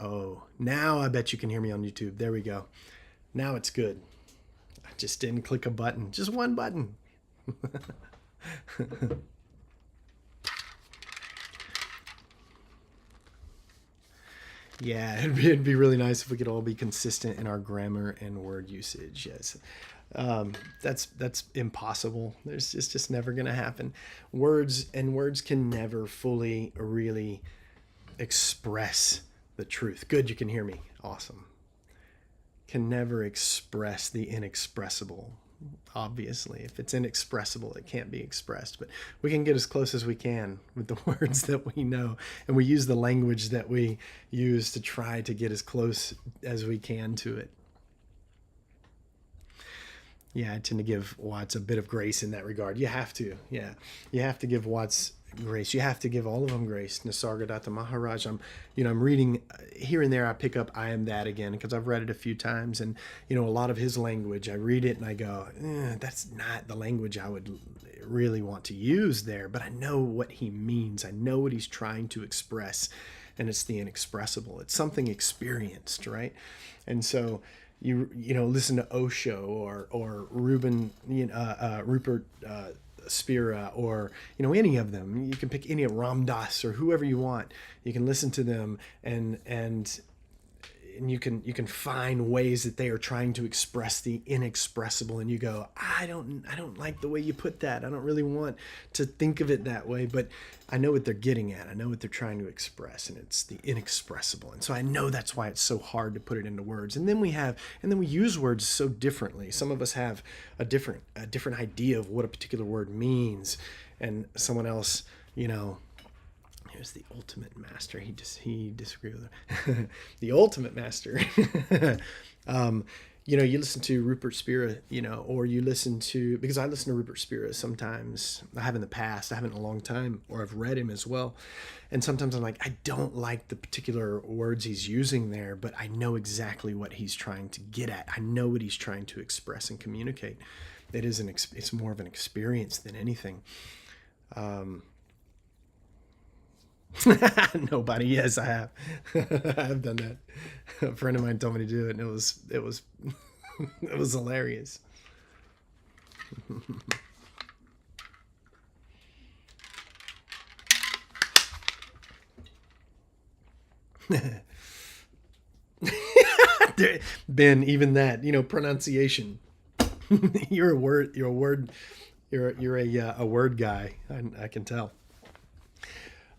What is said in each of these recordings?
Oh, now I bet you can hear me on YouTube. There we go. Now it's good. I just didn't click a button. Just one button. Yeah, it'd be really nice if we could all be consistent in our grammar and word usage. Yes, that's impossible. It's just never gonna happen. Words can never fully really express the truth. Good, you can hear me. Awesome. Can never express the inexpressible. Obviously, if it's inexpressible, it can't be expressed. But we can get as close as we can with the words that we know, and we use the language that we use to try to get as close as we can to it. Yeah, I tend to give Watts a bit of grace in that regard. You have to, yeah. You have to give Watts grace. You have to give all of them grace. Nisargadatta Maharaj. I'm reading here and there. I pick up "I am that" again because I've read it a few times, and a lot of his language. I read it and I go, that's not the language I would really want to use there. But I know what he means. I know what he's trying to express, and it's the inexpressible. It's something experienced, right? And so listen to Osho or Rupert Spira, or any of them. You can pick any of Ram Dass or whoever you want. You can listen to them, and you can find ways that they are trying to express the inexpressible, and you go, I don't like the way you put that. I don't really want to think of it that way, but I know what they're getting at. I know what they're trying to express, and it's the inexpressible. And so I know that's why it's so hard to put it into words. And then we use words so differently. Some of us have a different idea of what a particular word means, and someone else, here's the ultimate master. He disagreed with her. The ultimate master. You listen to Rupert Spira, or you listen to, because I listen to Rupert Spira sometimes. I have in the past. I haven't in a long time, or I've read him as well. And sometimes I'm like, I don't like the particular words he's using there, but I know exactly what he's trying to get at. I know what he's trying to express and communicate. It's more of an experience than anything. Nobody. Yes, I have. I've done that. A friend of mine told me to do it, and it was it was hilarious. Ben, even that, pronunciation. You're a word. You're a word. You're a word guy. I can tell.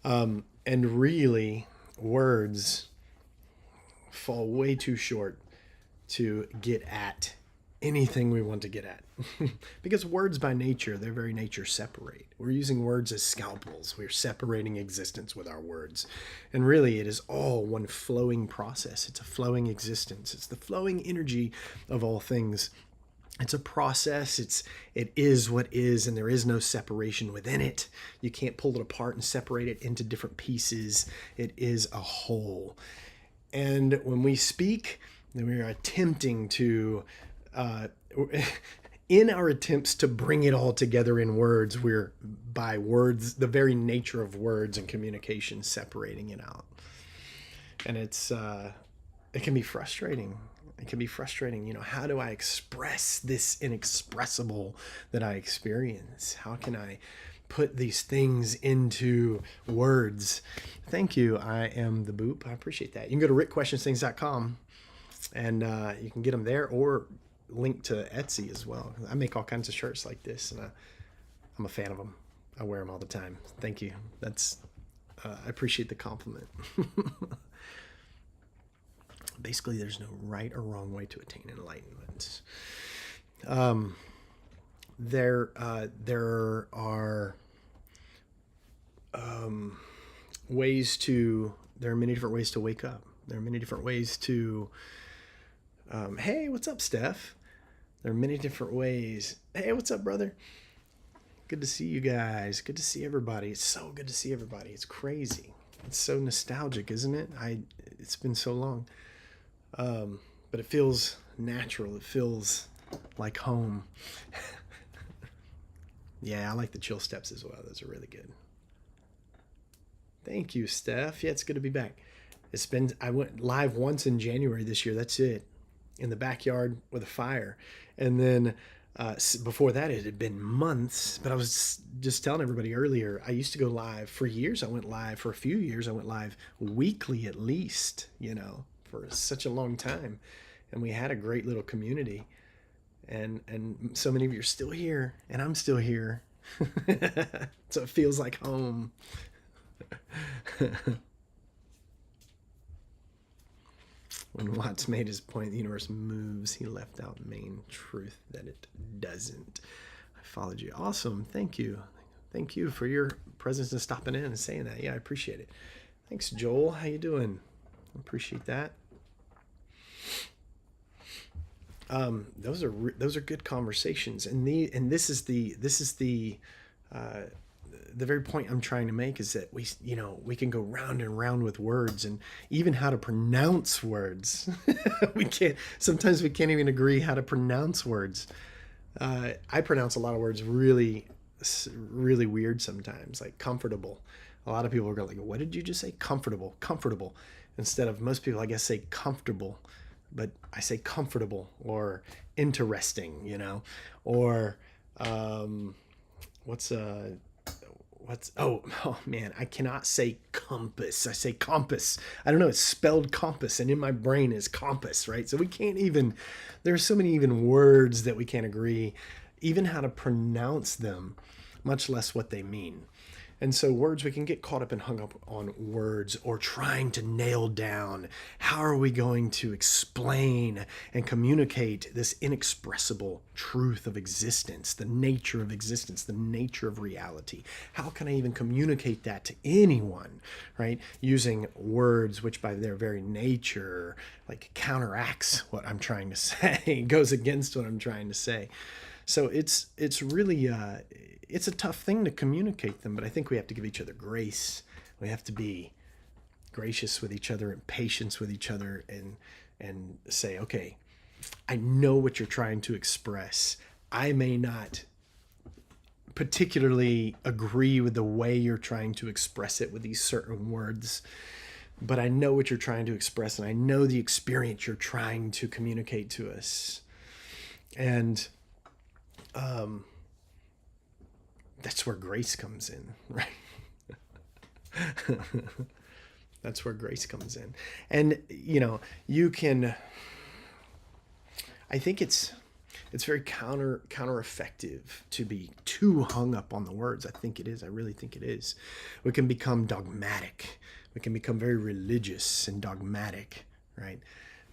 And really, words fall way too short to get at anything we want to get at. Because words by nature, their very nature, separate. We're using words as scalpels. We're separating existence with our words. And really, it is all one flowing process. It's a flowing existence. It's the flowing energy of all things. It's a process. It is what is, and there is no separation within it. You can't pull it apart and separate it into different pieces. It is a whole. And when we speak, then we are attempting to, uh, in our attempts to bring it all together in words, we're, by words, the very nature of words and communication, separating it out. And it can be frustrating. It can be frustrating. How do I express this inexpressible that I experience? How can I put these things into words? Thank you. I am the Boop. I appreciate that. You can go to rickquestionsthings.com, and you can get them there, or link to Etsy as well. I make all kinds of shirts like this, and I'm a fan of them. I wear them all the time. Thank you. I appreciate the compliment. Basically, there's no right or wrong way to attain enlightenment. Um, there are ways to. There are many different ways to wake up. There are many different ways to. Hey, what's up, Steph? There are many different ways. Hey, what's up, brother? Good to see you guys. Good to see everybody. It's so good to see everybody. It's crazy. It's so nostalgic, isn't it? It's been so long. But it feels natural. It feels like home. Yeah, I like the chill steps as well. Those are really good. Thank you, Steph. Yeah, it's good to be back. I went live once in January this year. That's it, in the backyard with a fire. And then before that, it had been months. But I was just telling everybody earlier, I used to go live for years. I went live for a few years. I went live weekly at least, for such a long time. And we had a great little community. And so many of you are still here, and I'm still here. So it feels like home. When Watts made his point, the universe moves. He left out main truth that it doesn't. I followed you. Awesome. Thank you. Thank you for your presence and stopping in and saying that. Yeah, I appreciate it. Thanks, Joel. How you doing? I appreciate that. Those are good conversations, and this is the very point I'm trying to make, is that we can go round and round with words, and even how to pronounce words. Sometimes we can't even agree how to pronounce words. I pronounce a lot of words really, really weird sometimes, like comfortable. A lot of people are like, what did you just say? Comfortable. Instead of, most people, I guess, say comfortable, but I say comfortable, or interesting, or oh man, I cannot say compass. I say compass. I don't know, it's spelled compass, and in my brain is compass, right? So we can't even, there's so many even words that we can't agree, even how to pronounce them, much less what they mean. And so words, we can get caught up and hung up on words, or trying to nail down, how are we going to explain and communicate this inexpressible truth of existence, the nature of existence, the nature of reality? How can I even communicate that to anyone, right? Using words, which by their very nature, like, counteracts what I'm trying to say, goes against what I'm trying to say. So it's really, it's a tough thing to communicate them, but I think we have to give each other grace. We have to be gracious with each other and patience with each other, and say, okay, I know what you're trying to express. I may not particularly agree with the way you're trying to express it with these certain words, but I know what you're trying to express, and I know the experience you're trying to communicate to us. And that's where grace comes in, right? That's where grace comes in. And, you can, I think it's very counter effective to be too hung up on the words. I think it is. I really think it is. We can become dogmatic. We can become very religious and dogmatic, right?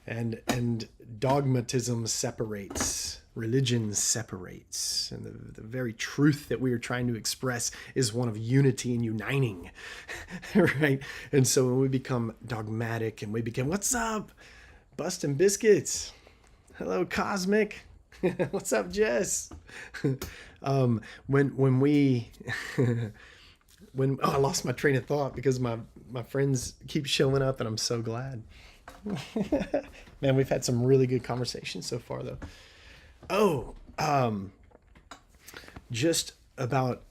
And dogmatism separates. Religion separates. And the very truth that we are trying to express is one of unity and uniting, right? And so when we become dogmatic and we become, what's up, busting biscuits? Hello, Cosmic. What's up, Jess? When we I lost my train of thought because my friends keep showing up, and I'm so glad. Man, we've had some really good conversations so far, though. Just about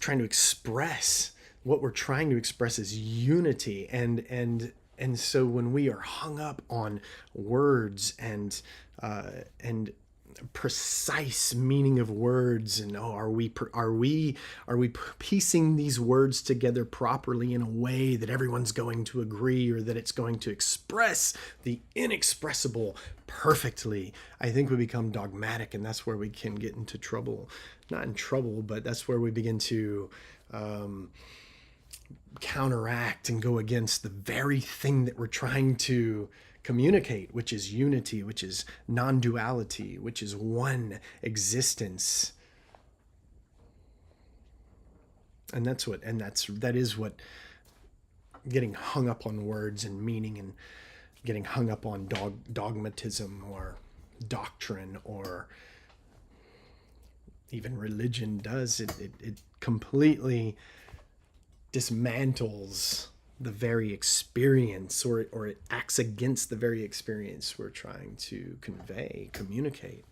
trying to express what we're trying to express is unity, and so when we are hung up on words and precise meaning of words, and are we piecing these words together properly in a way that everyone's going to agree, or that it's going to express the inexpressible perfectly, I think we become dogmatic, and that's where we can get into trouble. Not in trouble, but that's where we begin to counteract and go against the very thing that we're trying to communicate, which is unity, which is non-duality, which is one existence. And that is what getting hung up on words and meaning, and getting hung up on dogmatism or doctrine or even religion does. It completely dismantles the very experience, or it acts against the very experience we're trying to communicate.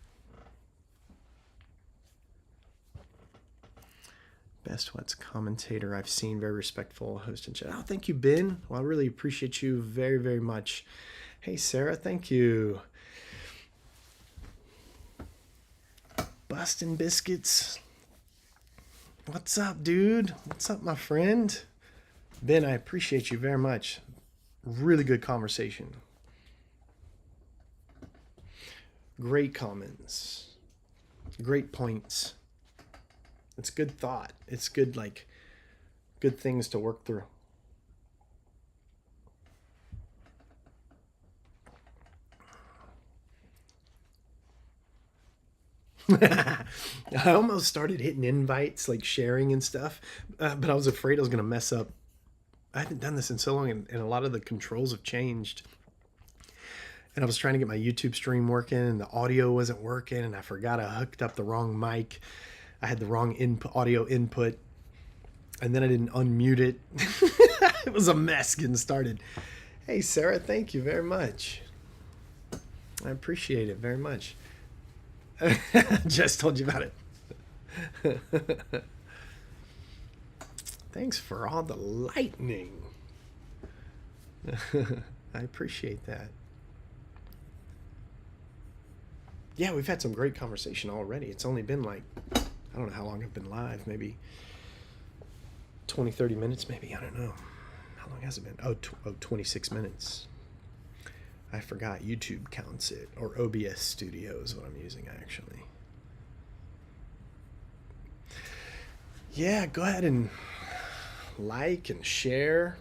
Best What's commentator I've seen, very respectful host and chat. Oh, thank you, Ben. Well, I really appreciate you very, very much. Hey, Sarah, thank you. Bustin' Biscuits. What's up, dude? What's up, my friend? Ben, I appreciate you very much. Really good conversation. Great comments. Great points. It's good thought. It's good, like, good things to work through. I almost started hitting invites, like sharing and stuff, but I was afraid I was going to mess up. I haven't done this in so long, and a lot of the controls have changed. And I was trying to get my YouTube stream working, and the audio wasn't working, and I forgot I hooked up the wrong mic. I had the wrong audio input, and then I didn't unmute it. It was a mess getting started. Hey, Sarah, thank you very much. I appreciate it very much. Just told you about it. Thanks for all the lightning. I appreciate that. Yeah, we've had some great conversation already. It's only been like, I don't know how long I've been live, maybe 20, 30 minutes, maybe. I don't know. How long has it been? Oh, 26 minutes. I forgot YouTube counts it, or OBS Studio is what I'm using, actually. Yeah, go ahead and like and share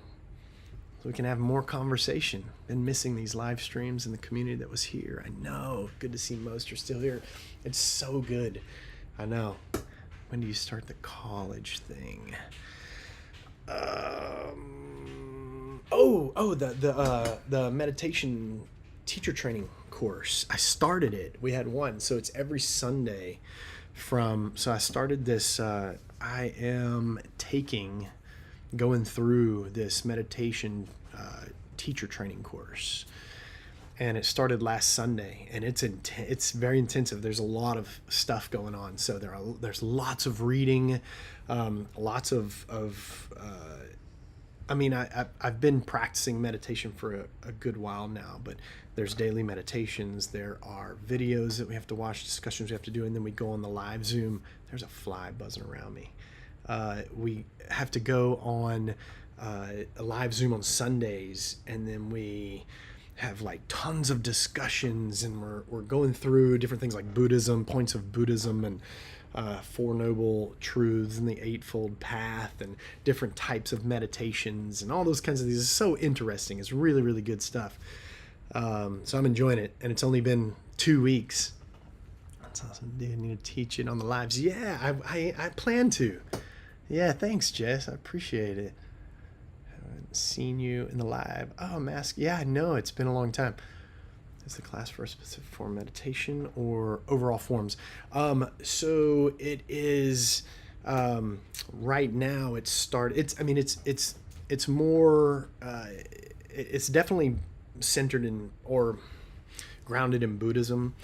so we can have more conversation. Been missing these live streams in the community that was here. I know. Good to see most are still here. It's so good. I know. When do you start the college thing? The meditation teacher training course. I started it. We had one, so it's every Sunday so I started this. I am going through this meditation teacher training course, and it started last Sunday, and it's very intensive. There's a lot of stuff going on, so there's lots of reading, lots of I've been practicing meditation for a good while now, but there's daily meditations, there are videos that we have to watch, discussions we have to do, and then we go on the live Zoom. There's a fly buzzing around me. We have to go on a live Zoom on Sundays, and then we have like tons of discussions, and we're going through different things like Buddhism, points of Buddhism, and Four Noble Truths and the Eightfold Path, and different types of meditations and all those kinds of things. It's so interesting. It's really, really good stuff. So I'm enjoying it, and it's only been 2 weeks. That's awesome. Dude, I need to teach it on the lives. Yeah, I plan to. Yeah, thanks, Jess. I appreciate it. I haven't seen you in the live. Oh, Mask. Yeah, I know. It's been a long time. Is the class for a specific form of meditation or overall forms? So it is right now. It's more. It's definitely centered in or grounded in Buddhism.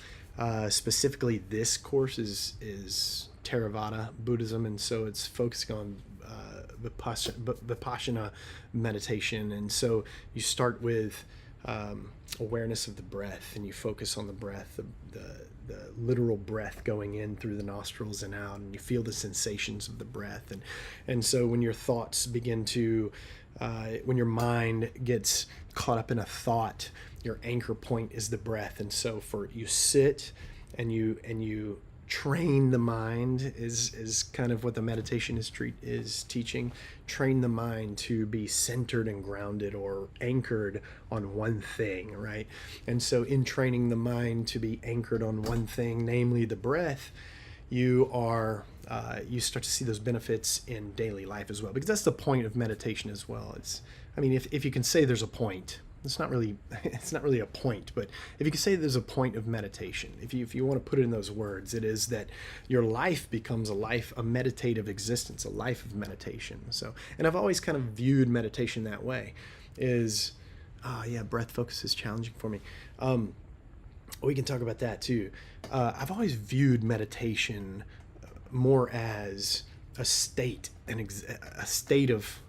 Specifically, this course is Theravada Buddhism, and so it's focusing on Vipassana meditation. And so you start with awareness of the breath, and you focus on the breath, the literal breath going in through the nostrils and out, and you feel the sensations of the breath. And so when your thoughts begin to when your mind gets caught up in a thought, your anchor point is the breath. And so you sit and you train the mind is kind of what the meditation is teaching. Train the mind to be centered and grounded or anchored on one thing, right? And so in training the mind to be anchored on one thing, namely the breath, you start to see those benefits in daily life as well, because that's the point of meditation as well. If you can say there's a point, it's not really a point, but if you can say there's a point of meditation, if you want to put it in those words, it is that your life becomes a meditative existence, a life of meditation. So, and I've always kind of viewed meditation that way. Breath focus is challenging for me. We can talk about that too. I've always viewed meditation more as a state, a state of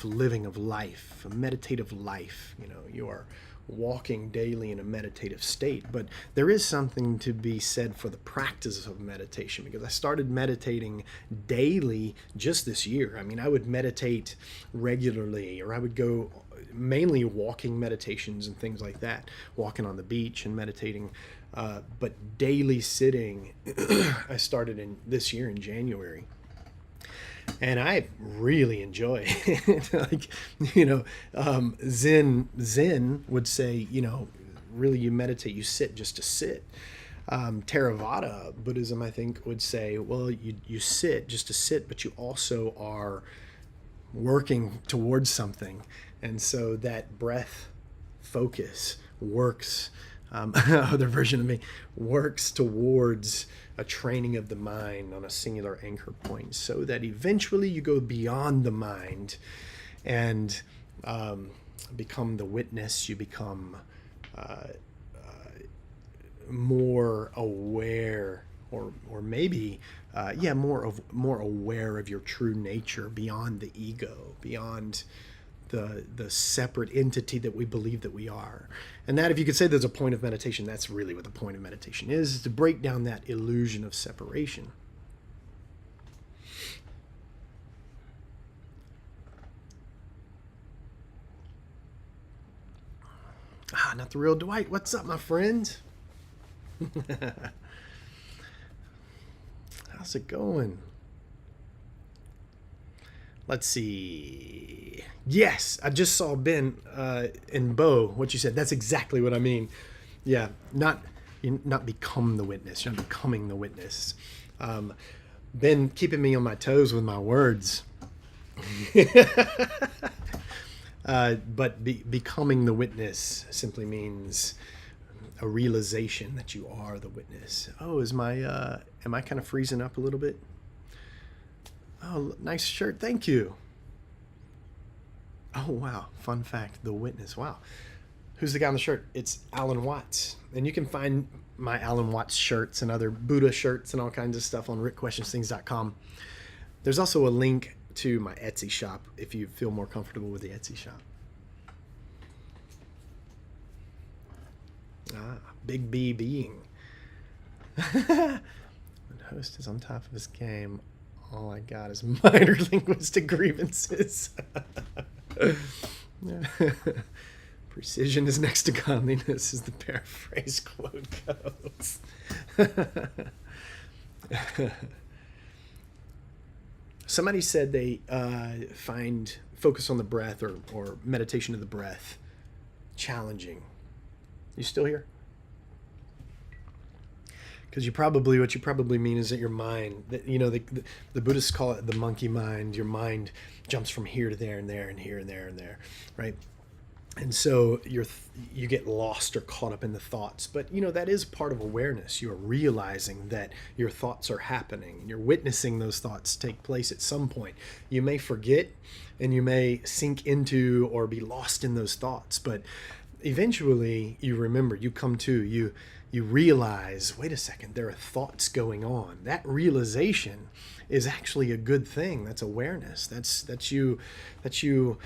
living, of life, a meditative life. You know, you are walking daily in a meditative state. But there is something to be said for the practice of meditation, because I started meditating daily just this year. I mean, I would meditate regularly, or I would go mainly walking meditations and things like that, walking on the beach and meditating. But daily sitting, I started in this year in January, and I really enjoy it. Like, you know, Zen would say, you know, really you meditate, you sit just to sit. Theravada Buddhism, I think, would say, well, you sit just to sit, but you also are working towards something. And so that breath focus works, other version of me, works towards a training of the mind on a singular anchor point, so that eventually you go beyond the mind and become the witness. You become more aware, or maybe more aware of your true nature, beyond the ego, beyond the separate entity that we believe that we are. And that, if you could say there's a point of meditation, that's really what the point of meditation is to break down that illusion of separation. Not the real Dwight. What's up, my friend? How's it going? Let's see. Yes, I just saw Ben and Bo, what you said. That's exactly what I mean. Yeah, not become the witness. You're not becoming the witness. Ben keeping me on my toes with my words. But becoming the witness simply means a realization that you are the witness. Oh, am I kind of freezing up a little bit? Oh, nice shirt. Thank you. Oh, wow. Fun fact. The witness. Wow. Who's the guy on the shirt? It's Alan Watts. And you can find my Alan Watts shirts and other Buddha shirts and all kinds of stuff on rickquestionsthings.com. There's also a link to my Etsy shop if you feel more comfortable with the Etsy shop. Big B being. When host is on top of his game, all I got is minor linguistic grievances. Precision is next to godliness, is the paraphrase quote goes. Somebody said they find focus on the breath or meditation of the breath challenging. You still here? Because what you probably mean is that your mind, that, you know, the Buddhists call it the monkey mind. Your mind jumps from here to there and there and here and there and there, right? And so you get lost or caught up in the thoughts. But, you know, that is part of awareness. You're realizing that your thoughts are happening. You're witnessing those thoughts take place at some point. You may forget and you may sink into or be lost in those thoughts. But eventually you remember, you come to, you realize, wait a second, there are thoughts going on. That realization is actually a good thing. That's awareness. That's you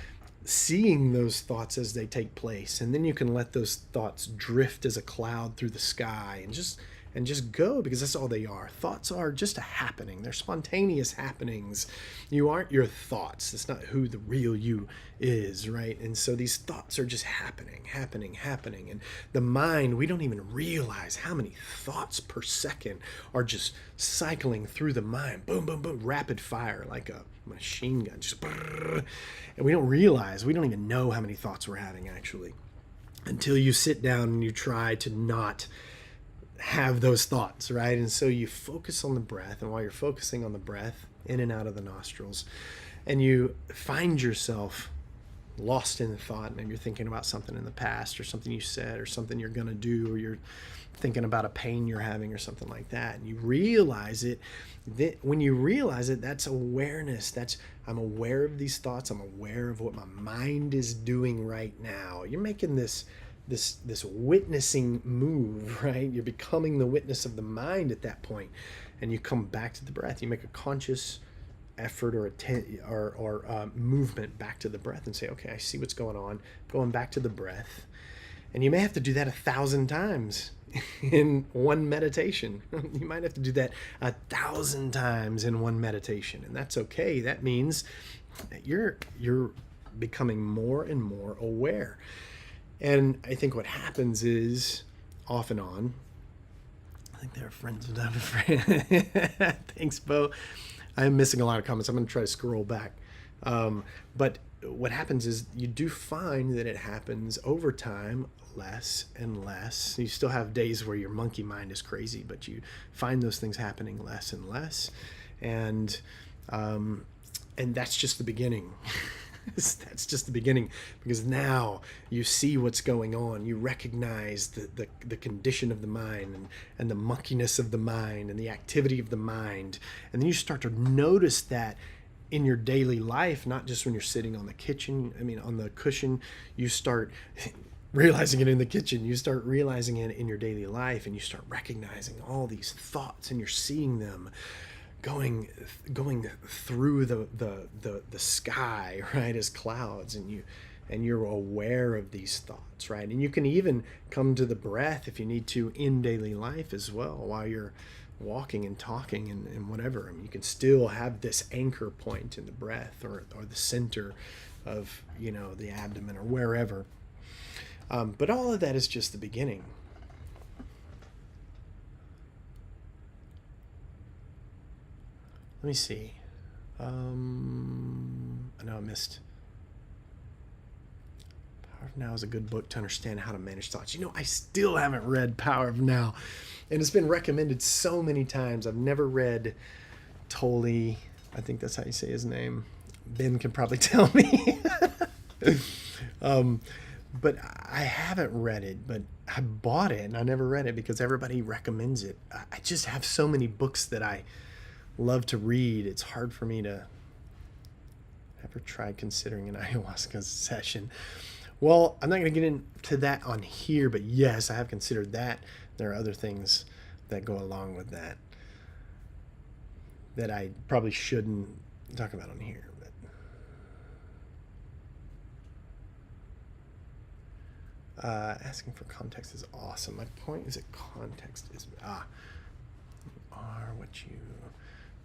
seeing those thoughts as they take place. And then you can let those thoughts drift as a cloud through the sky and just go, because that's all they are. Thoughts are just a happening. They're spontaneous happenings. You aren't your thoughts. That's not who the real you is, right? And so these thoughts are just happening. And the mind, we don't even realize how many thoughts per second are just cycling through the mind. Boom, boom, boom, rapid fire, like a machine gun. Just brrr. And we don't realize, we don't even know how many thoughts we're having actually, until you sit down and you try to not have those thoughts, right? And so you focus on the breath, and while you're focusing on the breath in and out of the nostrils, and you find yourself lost in the thought, maybe you're thinking about something in the past or something you said or something you're going to do, or you're thinking about a pain you're having or something like that, and you realize it. When you realize it, that's awareness. That's, I'm aware of these thoughts. I'm aware of what my mind is doing right now. You're making this this witnessing move, right? You're becoming the witness of the mind at that point, and you come back to the breath. You make a conscious effort or movement back to the breath and say, okay, I see what's going on. Going back to the breath, and you may have to do that 1,000 times in one meditation. You might have to do that 1,000 times in one meditation, and that's okay. That means that you're becoming more and more aware. And I think what happens is, off and on, I think they're friends without a friend. Thanks, Bo. I'm missing a lot of comments. I'm going to try to scroll back. But what happens is you do find that it happens over time, less and less. You still have days where your monkey mind is crazy, but you find those things happening less and less. And that's just the beginning. That's just the beginning, because now you see what's going on. You recognize the condition of the mind and the monkeyness of the mind and the activity of the mind. And then you start to notice that in your daily life, not just when you're sitting on the cushion. You start realizing it in the kitchen. You start realizing it in your daily life, and you start recognizing all these thoughts, and you're seeing them going through the sky, right, as clouds, and you're aware of these thoughts, right? And you can even come to the breath if you need to in daily life as well, while you're walking and talking and whatever. I mean, you can still have this anchor point in the breath, or the center of the abdomen, or wherever. But all of that is just the beginning. Let me see. I know I missed. Power of Now is a good book to understand how to manage thoughts. I still haven't read Power of Now, and it's been recommended so many times. I've never read Tolle. I think that's how you say his name. Ben can probably tell me. But I haven't read it, but I bought it, and I never read it because everybody recommends it. I just have so many books that I love to read. It's hard for me to ever try considering an ayahuasca session. Well, I'm not going to get into that on here, but yes, I have considered that. There are other things that go along with that I probably shouldn't talk about on here. But asking for context is awesome. My point is that context is you are what you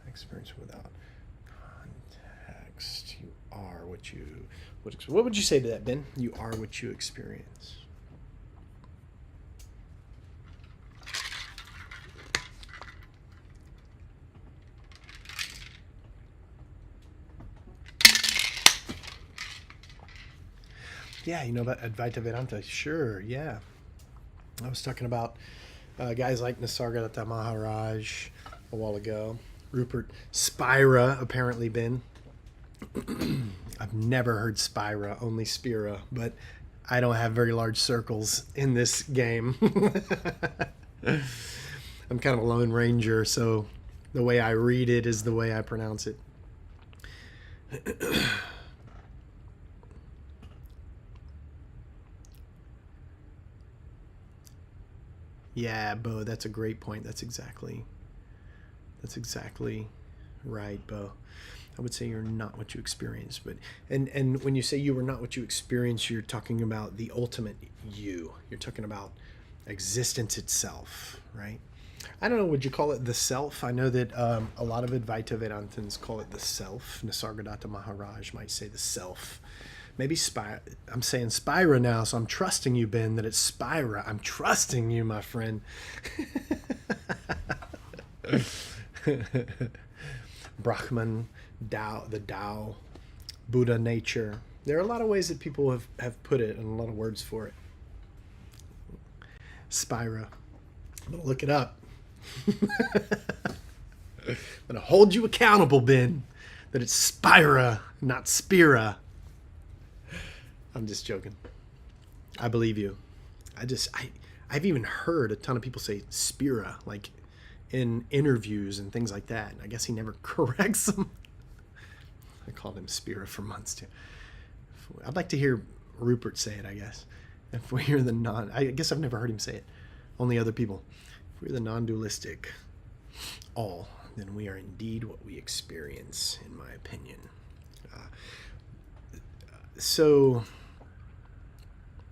experience without context. You are what you what would you say to that, Ben? You are what you experience. Yeah, about Advaita Vedanta. Sure, yeah. I was talking about guys like Nisargadatta Maharaj a while ago. Rupert Spira, apparently, Ben. I've never heard Spira, only Spira, but I don't have very large circles in this game. I'm kind of a lone ranger, so the way I read it is the way I pronounce it. Yeah, Bo, that's a great point. That's exactly right, Bo. I would say you're not what you experience, but and when you say you were not what you experience, you're talking about the ultimate you. You're talking about existence itself, right? I don't know, would you call it the self? I know that a lot of Advaita Vedantins call it the self. Nisargadatta Maharaj might say the self. Maybe Spira. I'm saying Spira now, so I'm trusting you, Ben, that it's Spira. I'm trusting you, my friend. Brahman, Tao, the Tao, Buddha, nature. There are a lot of ways that people have put it and a lot of words for it. Spira. I'm going to look it up. I'm going to hold you accountable, Ben, that it's Spira, not Spira. I'm just joking. I believe you. I've even heard a ton of people say Spira, like in interviews and things like that. I guess he never corrects them. I called him Spira for months too. I'd like to hear Rupert say it, I guess. If we are the non, I guess I've never heard him say it, only other people. If we're the non-dualistic all, then we are indeed what we experience, in my opinion. So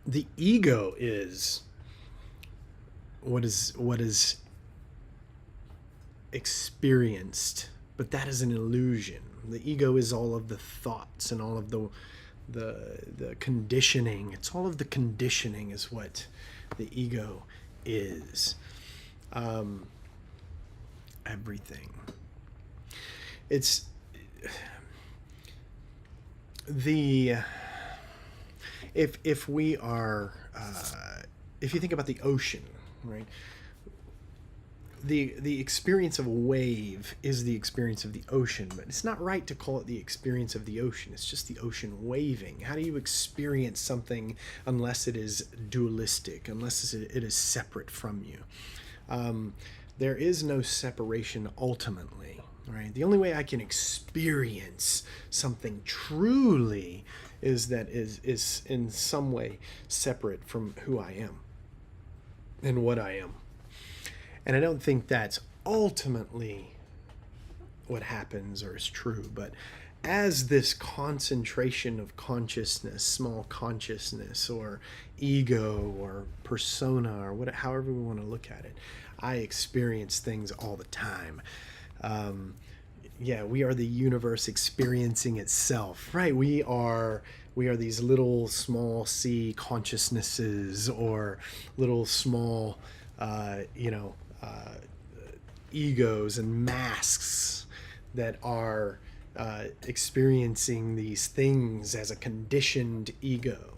the ego is what is experienced, but that is an illusion. The ego is all of the thoughts and all of the conditioning. It's all of the conditioning is what the ego is. Everything. It's the if we are if you think about the ocean, right? The experience of a wave is the experience of the ocean, but it's not right to call it the experience of the ocean. It's just the ocean waving. How do you experience something unless it is dualistic, unless it is separate from you? There is no separation ultimately, right? The only way I can experience something truly is that is in some way separate from who I am and what I am. And I don't think that's ultimately what happens or is true, but as this concentration of consciousness, small consciousness or ego or persona or however we want to look at it, I experience things all the time. We are the universe experiencing itself, right? We are these little small c consciousnesses or little small, egos and masks that are experiencing these things as a conditioned ego.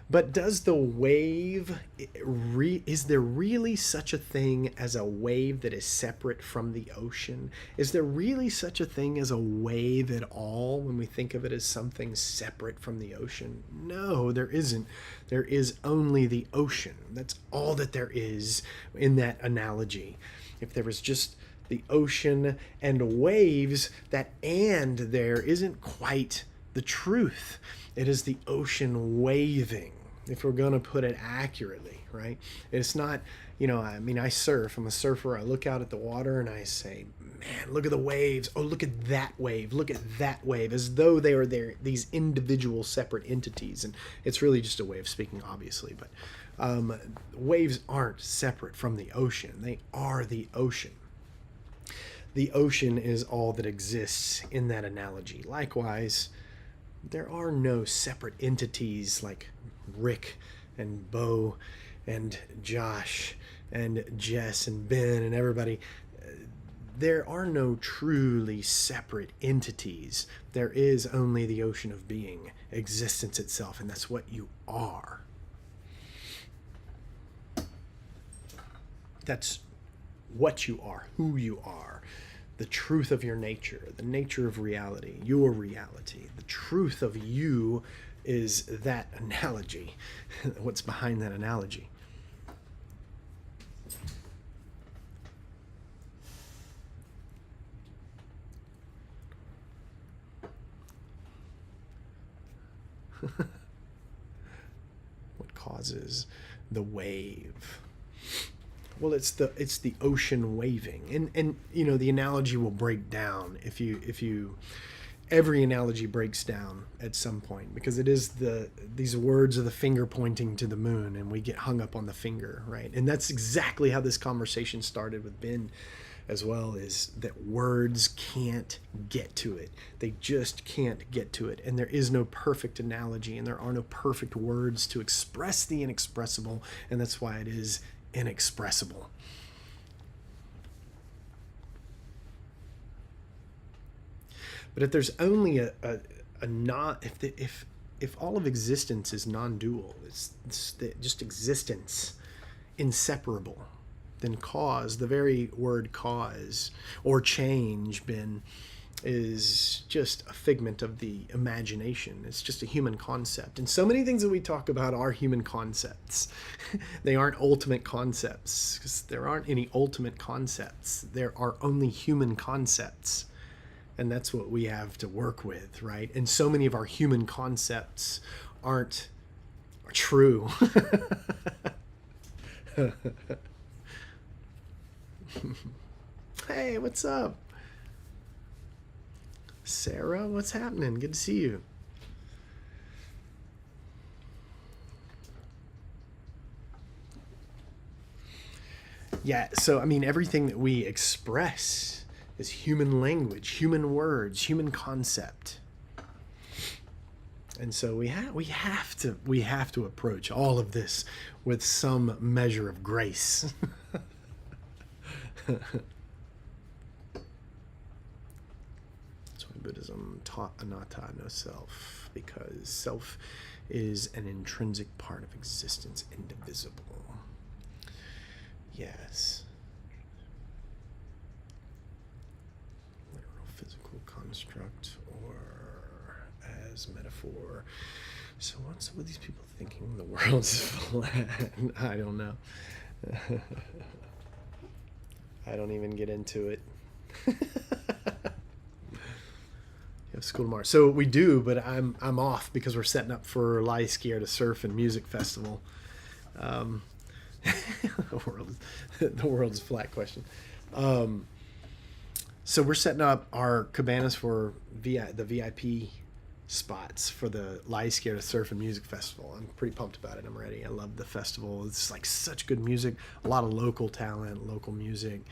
But does the wave, is there really such a thing as a wave that is separate from the ocean? Is there really such a thing as a wave at all when we think of it as something separate from the ocean? No, there isn't. There is only the ocean. That's all that there is in that analogy. If there was just the ocean and waves, that "and" there isn't quite the truth. It is the ocean waving, if we're going to put it accurately, right? It's not, I surf. I'm a surfer. I look out at the water and I say, man, look at the waves. Oh, look at that wave. Look at that wave, as though they are these individual separate entities. And it's really just a way of speaking, obviously. But waves aren't separate from the ocean. They are the ocean. The ocean is all that exists in that analogy. Likewise, there are no separate entities like Rick and Bo and Josh and Jess and Ben and everybody. There are no truly separate entities. There is only the ocean of being, existence itself, and that's what you are. That's what you are, who you are, the truth of your nature, the nature of reality, your reality. The truth of you is that analogy. What's behind that analogy? What causes the wave? Well, it's the ocean waving, and the analogy will break down if you every analogy breaks down at some point, because it is these words of the finger pointing to the moon, and we get hung up on the finger, right? And that's exactly how this conversation started with Ben as well, is that words can't get to it. They just can't get to it. And there is no perfect analogy, and there are no perfect words to express the inexpressible, and that's why it is inexpressible. But if there's only a not, if all of existence is non-dual, it's just existence, inseparable, then cause, the very word cause or change, Ben, is just a figment of the imagination. It's just a human concept. And so many things that we talk about are human concepts. They aren't ultimate concepts, because there aren't any ultimate concepts. There are only human concepts. And that's what we have to work with, right? And so many of our human concepts aren't True. Hey, what's up? Sarah, what's happening? Good to see you. Yeah, so I mean, everything that we express is human language, human words, human concept. And so we have to approach all of this with some measure of grace. That's why Buddhism taught anatta, no self, because self is an intrinsic part of existence, indivisible. Yes. Literal physical construct or as metaphor. So what's with these people thinking the world's flat? I don't know. I don't even get into it. You have school tomorrow. So we do, but I'm off because we're setting up for Lie Scared to Surf and Music Festival. The world's flat question. So we're setting up our cabanas for the VIP spots for the Lie Scared to Surf and Music Festival. I'm pretty pumped about it. I'm ready. I love the festival. It's like such good music, a lot of local talent, local music,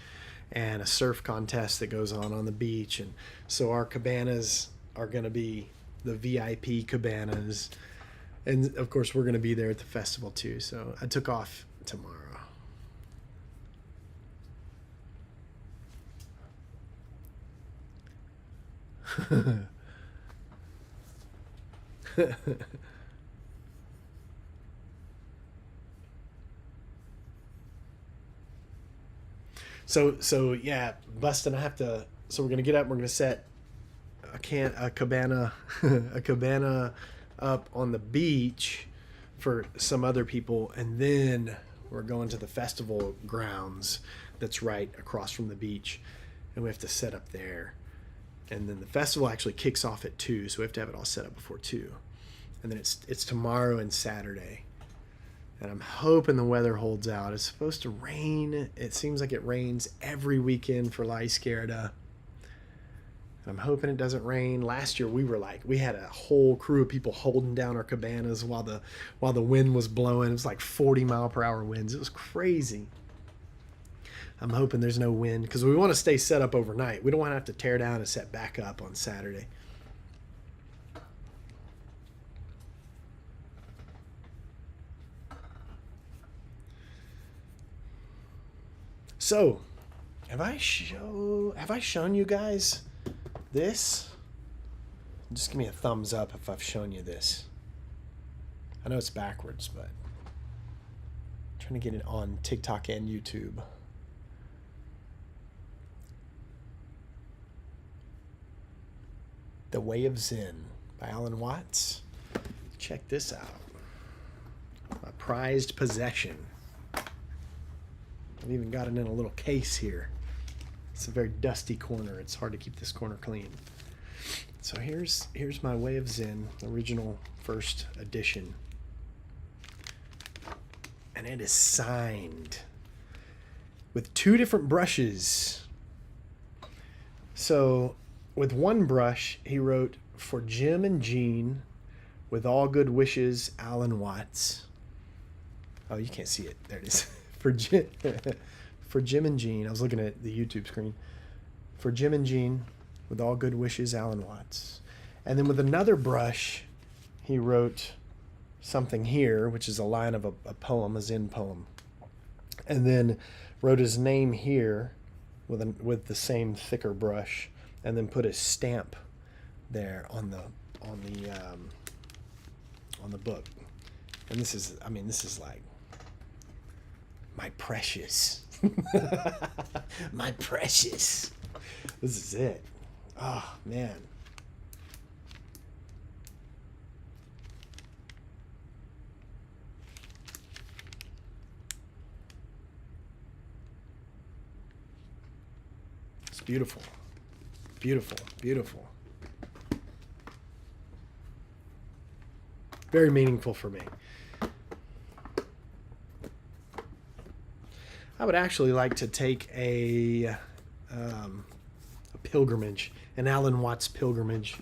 and a surf contest that goes on the beach. And so our cabanas are going to be the VIP cabanas. And of course, we're going to be there at the festival too. So I took off tomorrow. So yeah, Bustin, I have to. So we're gonna get up. We're gonna set a cabana a cabana up on the beach for some other people, and then we're going to the festival grounds that's right across from the beach, and we have to set up there. And then the festival actually kicks off at 2, so we have to have it all set up before 2. And then it's tomorrow and Saturday. And I'm hoping the weather holds out. It's supposed to rain. It seems like it rains every weekend for Lie Scareda. I'm hoping it doesn't rain. Last year we had a whole crew of people holding down our cabanas while the wind was blowing. It was like 40-mile-per-hour winds. It was crazy. I'm hoping there's no wind because we want to stay set up overnight. We don't want to have to tear down and set back up on Saturday. So, have I shown you guys this? Just give me a thumbs up if I've shown you this. I know it's backwards, but I'm trying to get it on TikTok and YouTube. The Way of Zen by Alan Watts. Check this out. My prized possession. I've even got it in a little case here. It's a very dusty corner. It's hard to keep this corner clean. So here's my Way of Zen, original first edition. And it is signed with 2 different brushes. So with one brush, he wrote, "For Jim and Jean, with all good wishes, Alan Watts." Oh, you can't see it. There it is. For Jim and Jean. I was looking at the YouTube screen. "For Jim and Jean, with all good wishes, Alan Watts." And then with another brush, he wrote something here, which is a line of a poem, a Zen poem. And then wrote his name here with the same thicker brush, and then put a stamp there on the book. And this is like my precious. My precious. This is it. Oh, man. It's beautiful. Beautiful, beautiful. Very meaningful for me. I would actually like to take a pilgrimage, an Alan Watts pilgrimage.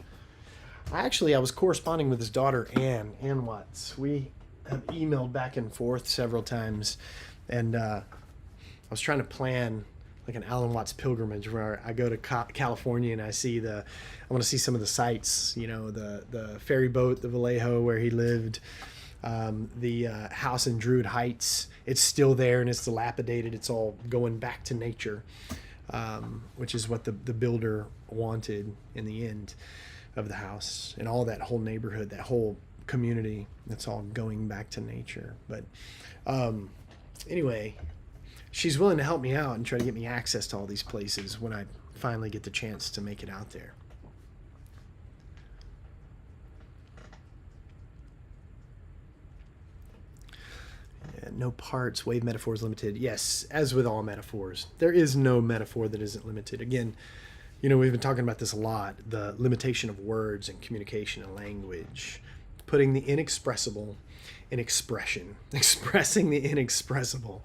I was corresponding with his daughter, Ann Watts. We have emailed back and forth several times, and I was trying to plan like an Alan Watts pilgrimage where I go to California and I want to see some of the sites, the ferry boat, the Vallejo where he lived, the house in Druid Heights. It's still there and it's dilapidated. It's all going back to nature, which is what the builder wanted in the end of the house, and all that whole neighborhood, that whole community. That's all going back to nature. But anyway, she's willing to help me out and try to get me access to all these places when I finally get the chance to make it out there. Yeah, no parts, wave metaphors limited. Yes, as with all metaphors, there is no metaphor that isn't limited. Again, we've been talking about this a lot, the limitation of words and communication and language, putting the inexpressible in expression, expressing the inexpressible.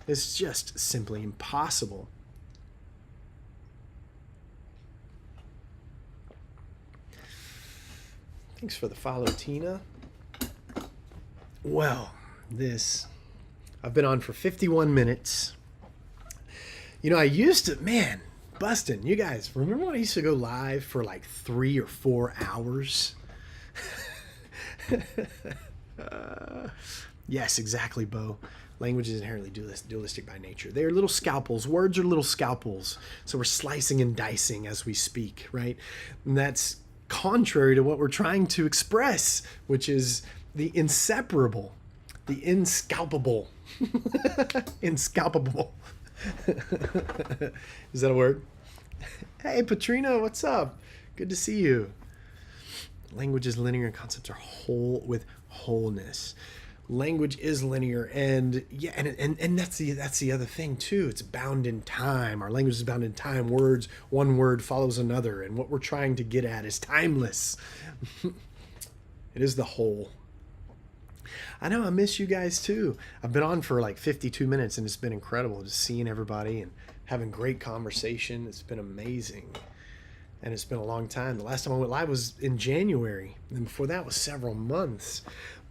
It's just simply impossible. Thanks for the follow, Tina. Well, I've been on for 51 minutes. I used to, Bustin', you guys, remember when I used to go live for like 3 or 4 hours? Yes, exactly, Bo. Language is inherently dualistic by nature. They are little scalpels. Words are little scalpels. So we're slicing and dicing as we speak, right? And that's contrary to what we're trying to express, which is the inseparable, the inscalpable. Inscalpable. Is that a word? Hey, Patrina, what's up? Good to see you. Language is linear and concepts are whole with wholeness. Language is linear, and that's the other thing too. It's bound in time. Our language is bound in time. One word follows another, and what we're trying to get at is timeless. It is the whole. I know I miss you guys too. I've been on for like 52 minutes, and it's been incredible just seeing everybody and having great conversation. It's been amazing. And it's been a long time. The last time I went live was in January. And before that was several months.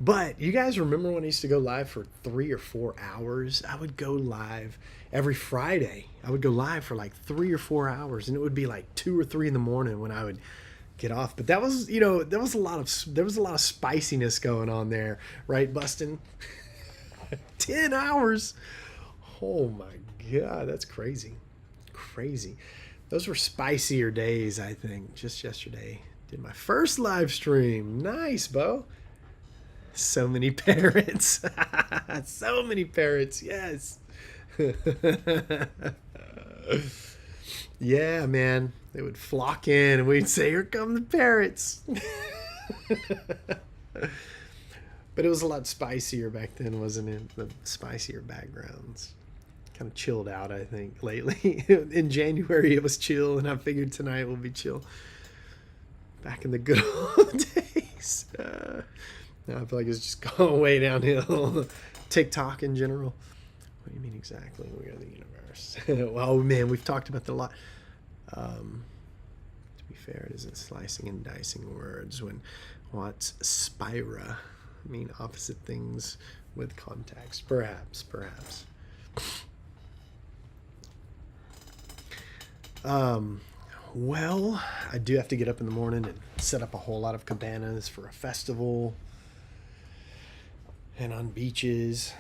But you guys remember when I used to go live for 3 or 4 hours? I would go live every Friday. I would go live for like 3 or 4 hours. And it would be like 2 or 3 in the morning when I would get off. But that was, there was a lot of spiciness going on there. Right, Bustin'? 10 hours. Oh my God, that's crazy. Crazy. Those were spicier days, I think. Just yesterday, did my first live stream. Nice, Bo. So many parrots. So many parrots, yes. Yeah, man. They would flock in and we'd say, here come the parrots. But it was a lot spicier back then, wasn't it? The spicier backgrounds. Kind of chilled out, I think, lately. In January, it was chill, and I figured tonight will be chill. Back in the good old days. Now I feel like it's just going way downhill. TikTok in general. What do you mean exactly? We are the universe. Well, man, we've talked about that a lot. To be fair, it isn't slicing and dicing words when what's spira mean opposite things with context. Perhaps. Well, I do have to get up in the morning and set up a whole lot of cabanas for a festival and on beaches.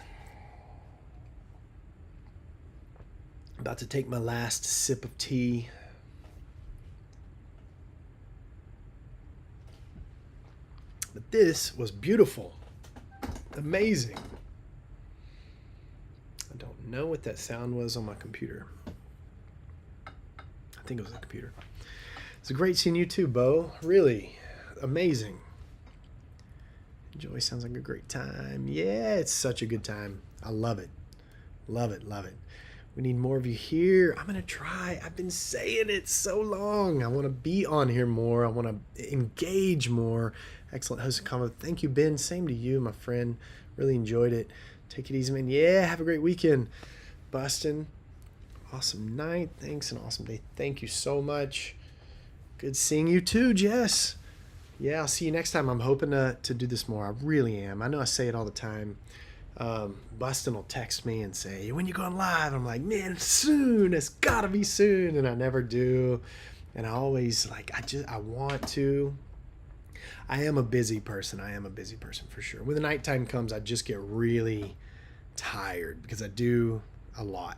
About to take my last sip of tea. But this was beautiful. Amazing. I don't know what that sound was on my computer. I think it was the computer. It's great seeing you too, Bo. Really amazing. Enjoy sounds like a great time. Yeah, it's such a good time. I love it. Love it. We need more of you here. I'm going to try. I've been saying it so long. I want to be on here more. I want to engage more. Excellent host and comment. Thank you, Ben. Same to you, my friend. Really enjoyed it. Take it easy, man. Yeah, have a great weekend. Buston. Awesome night. Thanks, and awesome day. Thank you so much. Good seeing you too, Jess. Yeah, I'll see you next time. I'm hoping to do this more. I really am. I know I say it all the time. Buston will text me and say, when you going live? I'm like, man, soon. It's gotta be soon. And I never do. And I always I want to. I am a busy person. For sure. When the nighttime comes, I just get really tired because I do a lot.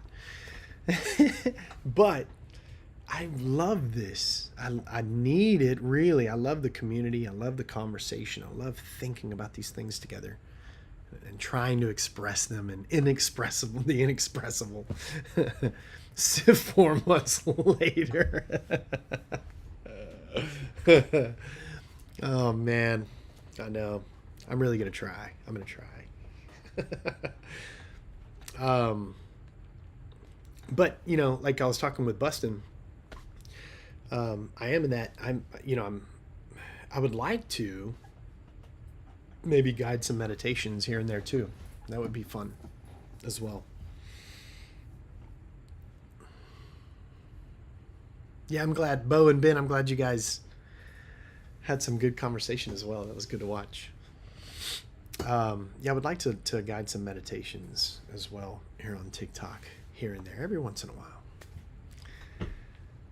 But I love this. I need it, really. I love the community. I love the conversation. I love thinking about these things together and trying to express them and the inexpressible 4 months later. Oh, man. I know. I'm really going to try. But, like I was talking with Buston, I am in that I would like to maybe guide some meditations here and there too. That would be fun as well. Yeah, I'm glad, Bo and Ben, I'm glad you guys had some good conversation as well. That was good to watch. Yeah, I would like to guide some meditations as well here on TikTok, here and there, every once in a while.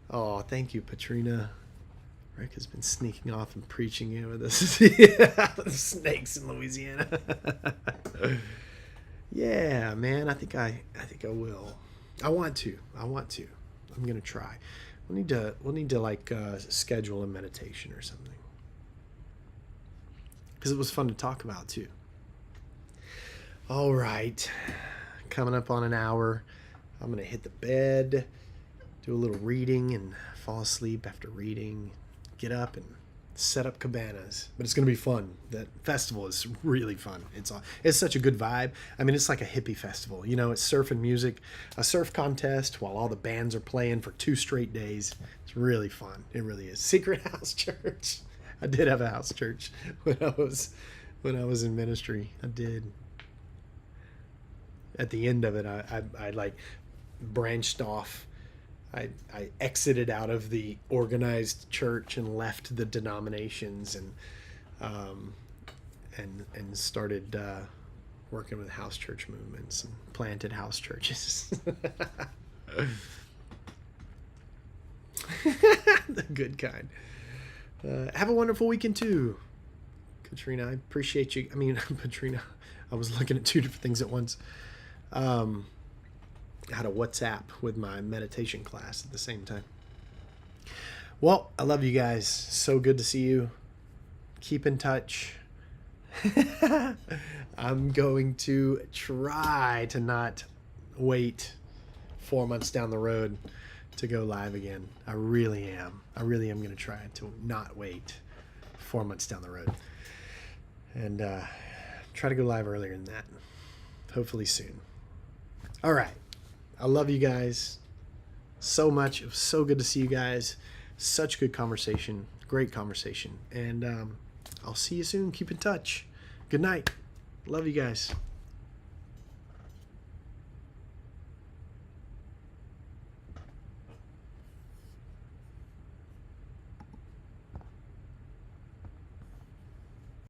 Oh, thank you, Patrina. Rick has been sneaking off and preaching in with us. The snakes in Louisiana. Yeah, man, I think I will. I want to. I'm gonna try. We'll need to schedule a meditation or something, because it was fun to talk about too. All right, coming up on an hour. I'm gonna hit the bed, do a little reading, and fall asleep after reading. Get up and set up cabanas, but it's going to be fun. That festival is really fun. It's such a good vibe. I mean, it's like a hippie festival. It's surf and music, a surf contest while all the bands are playing for 2 straight days. It's really fun. It really is. Secret house church. I did have a house church when I was in ministry. I did. At the end of it, I branched off. I exited out of the organized church and left the denominations and started working with house church movements and planted house churches. The good kind. Have a wonderful weekend too, Katrina. I appreciate you. I mean, Patrina, I was looking at 2 different things at once. I had a WhatsApp with my meditation class at the same time. Well, I love you guys. So good to see you. Keep in touch. I'm going to try to not wait 4 months down the road to go live again. I really am going to try to not wait 4 months down the road. And try to go live earlier than that. Hopefully soon. All right. I love you guys so much. It was so good to see you guys. Such good conversation. Great conversation. And I'll see you soon. Keep in touch. Good night. Love you guys.